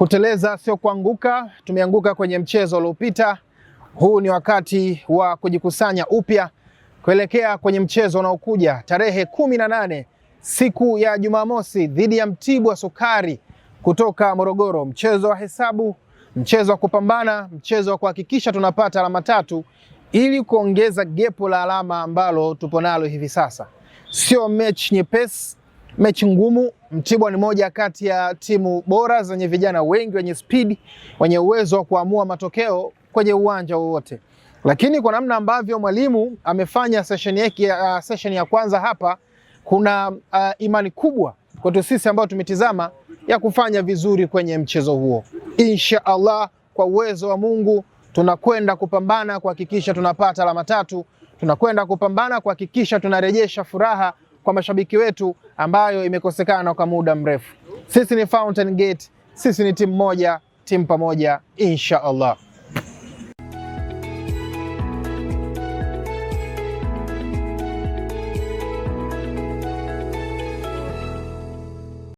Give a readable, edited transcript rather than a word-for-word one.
Kuteleza sio kuanguka. Tumeanguka kwenye mchezo uliopita. Huu ni wakati wa kujikusanya upya kuelekea kwenye mchezo unaokuja tarehe 18 siku ya Jumamosi dhidi ya Mtibwa Sukari kutoka Morogoro. Mchezo wa hesabu, mchezo wa kupambana, mchezo wa kuhakikisha tunapata alama 3 ili kuongeza gepo la alama ambalo tupo nalo hivi sasa. Sio mechi nyepesi, mechi ngumu. Mtibwa ni moja kati ya timu bora zenye vijana wengi wenye speed, wenye uwezo wa kuamua matokeo kwenye uwanja wowote. Lakini kwa namna ambavyo mwalimu amefanya session ya kwanza hapa, kuna imani kubwa kwetu sisi ambao tumetizama ya kufanya vizuri kwenye mchezo huo. Insha Allah, kwa uwezo wa Mungu tunakwenda kupambana kuhakikisha tunapata alama 3. Tunakwenda kupambana kuhakikisha tunarejesha furaha kwa mashabiki wetu ambayo imekosekana kwa muda mrefu. Sisi ni Fountain Gate, sisi ni timu moja, timu pamoja, insha Allah.